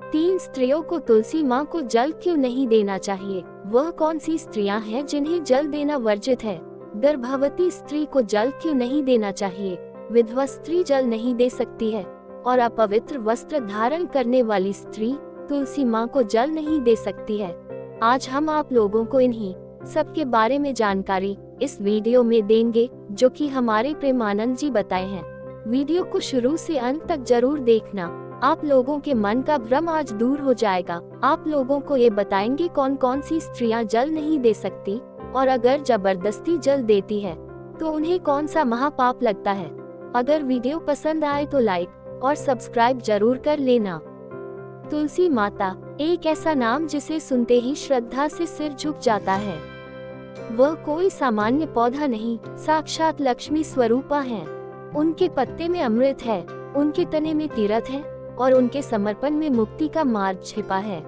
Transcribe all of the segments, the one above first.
3 स्त्रियों को तुलसी माँ को जल क्यों नहीं देना चाहिए? वह कौन सी स्त्रियां हैं जिन्हें जल देना वर्जित है? गर्भवती स्त्री को जल क्यों नहीं देना चाहिए? विधवा स्त्री जल नहीं दे सकती है और अपवित्र वस्त्र धारण करने वाली स्त्री तुलसी माँ को जल नहीं दे सकती है। आज हम आप लोगों को इन्हीं सब के बारे में जानकारी इस वीडियो में देंगे, जो कि हमारे प्रेमानंद जी बताए हैं। वीडियो को शुरू से अंत तक जरूर देखना, आप लोगों के मन का भ्रम आज दूर हो जाएगा। आप लोगों को ये बताएंगे कौन कौन सी स्त्रियां जल नहीं दे सकती और अगर जबरदस्ती जल देती है तो उन्हें कौन सा महापाप लगता है। अगर वीडियो पसंद आए तो लाइक और सब्सक्राइब जरूर कर लेना। तुलसी माता एक ऐसा नाम जिसे सुनते ही श्रद्धा से सिर झुक जाता है। वह कोई सामान्य पौधा नहीं, साक्षात लक्ष्मी स्वरूपा है। उनके पत्ते में अमृत है, उनके तने में तीरथ है और उनके समर्पण में मुक्ति का मार्ग छिपा है।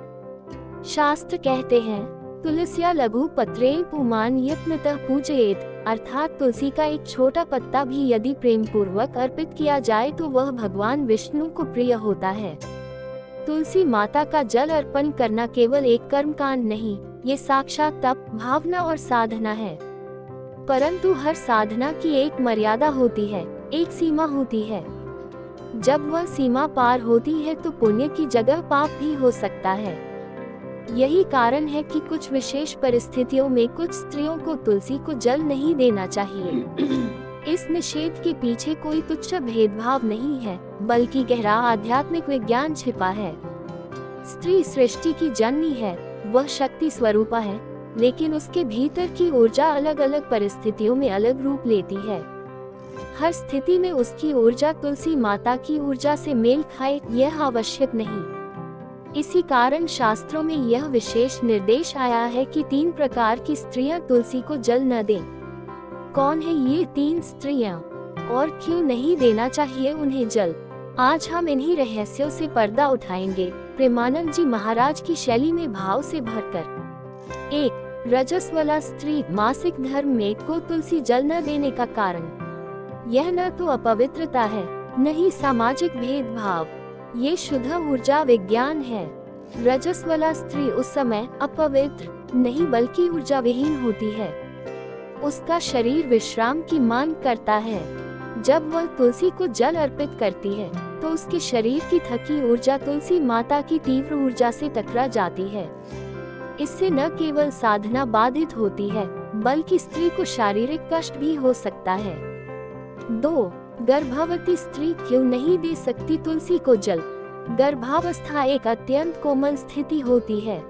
शास्त्र कहते हैं, तुलस्या लघु पत्रेण पुमान यत्नतः पूजयेत, अर्थात तुलसी का एक छोटा पत्ता भी यदि प्रेम पूर्वक अर्पित किया जाए तो वह भगवान विष्णु को प्रिय होता है। तुलसी माता का जल अर्पण करना केवल एक कर्मकांड नहीं, ये साक्षात तप, भावना और साधना है। परंतु हर साधना की एक मर्यादा होती है, एक सीमा होती है। जब वह सीमा पार होती है तो पुण्य की जगह पाप भी हो सकता है। यही कारण है कि कुछ विशेष परिस्थितियों में कुछ स्त्रियों को तुलसी को जल नहीं देना चाहिए। इस निषेध के पीछे कोई तुच्छ भेदभाव नहीं है, बल्कि गहरा आध्यात्मिक विज्ञान छिपा है। स्त्री सृष्टि की जननी है, वह शक्ति स्वरूपा है, लेकिन उसके भीतर की ऊर्जा अलग अलग परिस्थितियों में अलग रूप लेती है। हर स्थिति में उसकी ऊर्जा तुलसी माता की ऊर्जा से मेल खाए, यह आवश्यक नहीं। इसी कारण शास्त्रों में यह विशेष निर्देश आया है कि 3 प्रकार की स्त्रियां तुलसी को जल न दें। कौन है ये 3 स्त्रियां और क्यों नहीं देना चाहिए उन्हें जल? आज हम इन्हीं रहस्यों से पर्दा उठाएंगे, प्रेमानंद जी महाराज की शैली में भाव से भरकर। 1. रजस्वला स्त्री मासिक धर्म में को तुलसी जल न देने का कारण। यह न तो अपवित्रता है, न ही सामाजिक भेदभाव, ये शुद्ध ऊर्जा विज्ञान है। रजस्वला स्त्री उस समय अपवित्र नहीं बल्कि ऊर्जा विहीन होती है। उसका शरीर विश्राम की मांग करता है। जब वह तुलसी को जल अर्पित करती है तो उसके शरीर की थकी ऊर्जा तुलसी माता की तीव्र ऊर्जा से टकरा जाती है। इससे न केवल साधना बाधित होती है, बल्कि स्त्री को शारीरिक कष्ट भी हो सकता है। 2. गर्भवती स्त्री क्यों नहीं दे सकती तुलसी को जल? गर्भावस्था एक अत्यंत कोमल स्थिति होती है।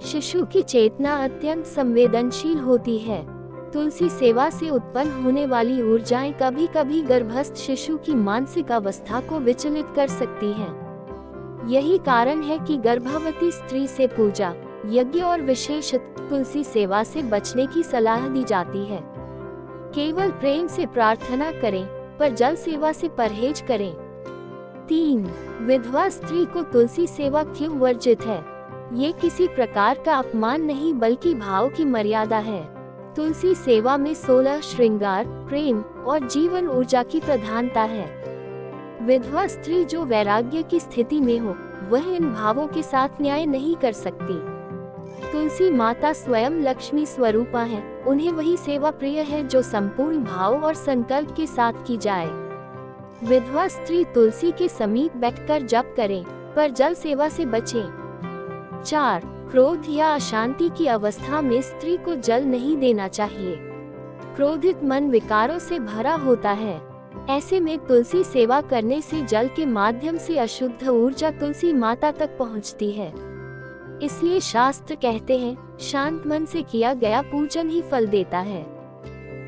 शिशु की चेतना अत्यंत संवेदनशील होती है। तुलसी सेवा से उत्पन्न होने वाली ऊर्जाएं कभी कभी गर्भस्थ शिशु की मानसिक अवस्था को विचलित कर सकती हैं। यही कारण है कि गर्भवती स्त्री से पूजा, यज्ञ और विशेषतः तुलसी सेवा से बचने की सलाह दी जाती है। केवल प्रेम से प्रार्थना करें, पर जल सेवा से परहेज करें। 3. विधवा स्त्री को तुलसी सेवा क्यों वर्जित है? ये किसी प्रकार का अपमान नहीं बल्कि भाव की मर्यादा है। तुलसी सेवा में 16 श्रृंगार, प्रेम और जीवन ऊर्जा की प्रधानता है। विधवा स्त्री जो वैराग्य की स्थिति में हो, वह इन भावों के साथ न्याय नहीं कर सकती। तुलसी माता स्वयं लक्ष्मी स्वरूपा है, उन्हें वही सेवा प्रिय है जो संपूर्ण भाव और संकल्प के साथ की जाए। विधवा स्त्री तुलसी के समीप बैठकर जप करें, पर जल सेवा से बचें। 4. क्रोध या अशांति की अवस्था में स्त्री को जल नहीं देना चाहिए। क्रोधित मन विकारों से भरा होता है। ऐसे में तुलसी सेवा करने से जल के माध्यम से अशुद्ध ऊर्जा तुलसी माता तक पहुंचती है। इसलिए शास्त्र कहते हैं, शांत मन से किया गया पूजन ही फल देता है।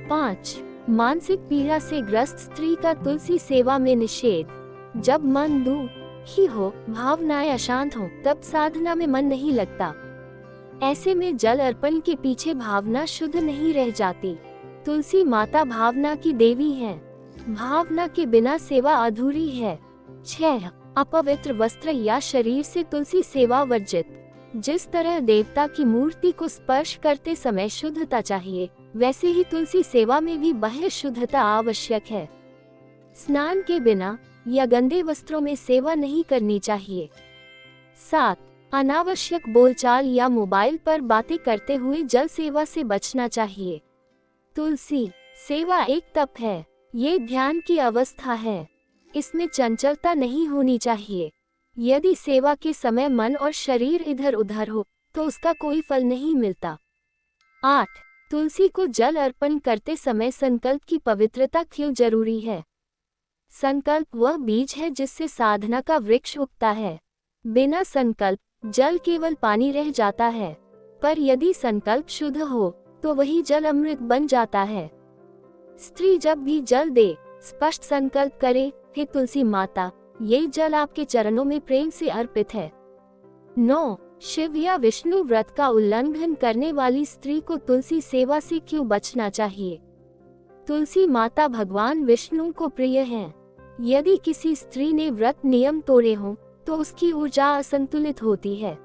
5. मानसिक पीड़ा से ग्रस्त स्त्री का तुलसी सेवा में निषेध। जब मन दुखी हो, भावनाएं अशांत हो, तब साधना में मन नहीं लगता। ऐसे में जल अर्पण के पीछे भावना शुद्ध नहीं रह जाती। तुलसी माता भावना की देवी है, भावना के बिना सेवा अधूरी है। 6. अपवित्र वस्त्र या शरीर से तुलसी सेवा वर्जित। जिस तरह देवता की मूर्ति को स्पर्श करते समय शुद्धता चाहिए, वैसे ही तुलसी सेवा में भी बाह्य शुद्धता आवश्यक है। स्नान के बिना या गंदे वस्त्रों में सेवा नहीं करनी चाहिए। 7. अनावश्यक बोलचाल या मोबाइल पर बातें करते हुए जल सेवा से बचना चाहिए। तुलसी सेवा एक तप है, ये ध्यान की अवस्था है। इसमें चंचलता नहीं होनी चाहिए। यदि सेवा के समय मन और शरीर इधर उधर हो तो उसका कोई फल नहीं मिलता। 8. तुलसी को जल अर्पण करते समय संकल्प की पवित्रता क्यों जरूरी है? संकल्प वह बीज है जिससे साधना का वृक्ष उगता है। बिना संकल्प जल केवल पानी रह जाता है, पर यदि संकल्प शुद्ध हो तो वही जल अमृत बन जाता है। स्त्री जब भी जल दे स्पष्ट संकल्प करे, हे तुलसी माता, ये जल आपके चरणों में प्रेम से अर्पित है। 9. शिव या विष्णु व्रत का उल्लंघन करने वाली स्त्री को तुलसी सेवा से क्यों बचना चाहिए? तुलसी माता भगवान विष्णु को प्रिय हैं। यदि किसी स्त्री ने व्रत नियम तोड़े हों तो उसकी ऊर्जा असंतुलित होती है।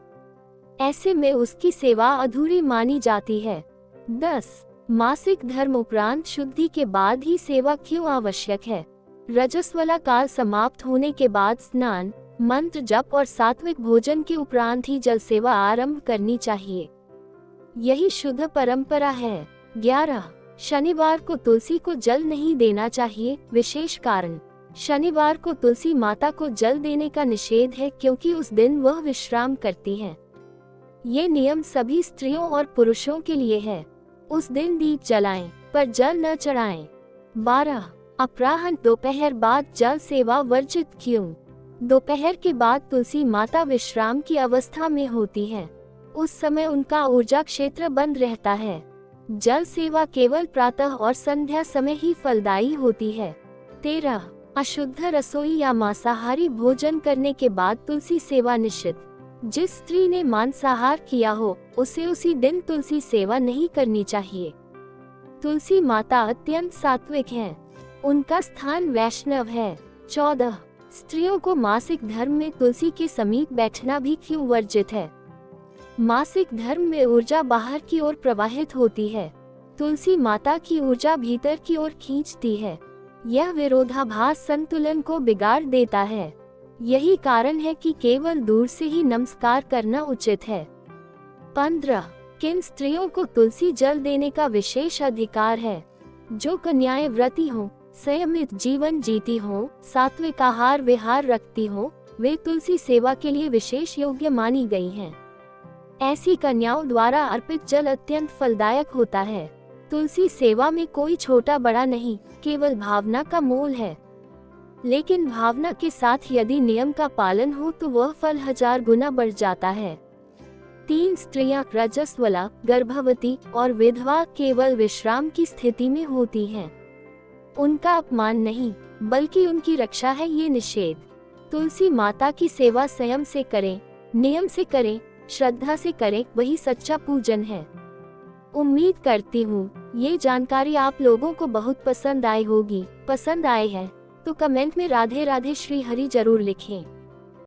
ऐसे में उसकी सेवा अधूरी मानी जाती है। 10. मासिक धर्म उपरांत शुद्धि के बाद ही सेवा क्यों आवश्यक है? रजस्वला काल समाप्त होने के बाद स्नान, मंत्र जप और सात्विक भोजन के उपरांत ही जल सेवा आरंभ करनी चाहिए। यही शुद्ध परंपरा है। 11. शनिवार को तुलसी को जल नहीं देना चाहिए। विशेष कारण: शनिवार को तुलसी माता को जल देने का निषेध है क्योंकि उस दिन वह विश्राम करती हैं। ये नियम सभी स्त्रियों और पुरुषों के लिए है। उस दिन दीप जलाएं पर जल न चढ़ाएं। 12. अपराह्न दोपहर बाद जल सेवा वर्जित क्यों? दोपहर के बाद तुलसी माता विश्राम की अवस्था में होती हैं। उस समय उनका ऊर्जा क्षेत्र बंद रहता है। जल सेवा केवल प्रातः और संध्या समय ही फलदायी होती है। 13. अशुद्ध रसोई या मांसाहारी भोजन करने के बाद तुलसी सेवा निषिद्ध। जिस स्त्री ने मांसाहार किया हो उसे उसी दिन तुलसी सेवा नहीं करनी चाहिए। तुलसी माता अत्यंत सात्विक हैं। उनका स्थान वैष्णव है। 14. स्त्रियों को मासिक धर्म में तुलसी के समीप बैठना भी क्यों वर्जित है? मासिक धर्म में ऊर्जा बाहर की ओर प्रवाहित होती है। तुलसी माता की ऊर्जा भीतर की ओर खींचती है। यह विरोधाभास संतुलन को बिगाड़ देता है। यही कारण है कि केवल दूर से ही नमस्कार करना उचित है। 15. किन स्त्रियों को तुलसी जल देने का विशेष अधिकार है? जो कन्याएं व्रती हों, संयमित जीवन जीती हों, सात्विक आहार विहार रखती हों, वे तुलसी सेवा के लिए विशेष योग्य मानी गई हैं। ऐसी कन्याओं द्वारा अर्पित जल अत्यंत फलदायक होता है। तुलसी सेवा में कोई छोटा बड़ा नहीं, केवल भावना का मोल है। लेकिन भावना के साथ यदि नियम का पालन हो तो वह फल 1000 गुना बढ़ जाता है। 3 स्त्रियां रजस्वला, गर्भवती और विधवा केवल विश्राम की स्थिति में होती हैं। उनका अपमान नहीं बल्कि उनकी रक्षा है ये निषेध। तुलसी माता की सेवा संयम से करें, नियम से करें, श्रद्धा से करें, वही सच्चा पूजन है। उम्मीद करती हूँ ये जानकारी आप लोगों को बहुत पसंद आई होगी। पसंद आए है तो कमेंट में राधे राधे श्री हरि जरूर लिखें।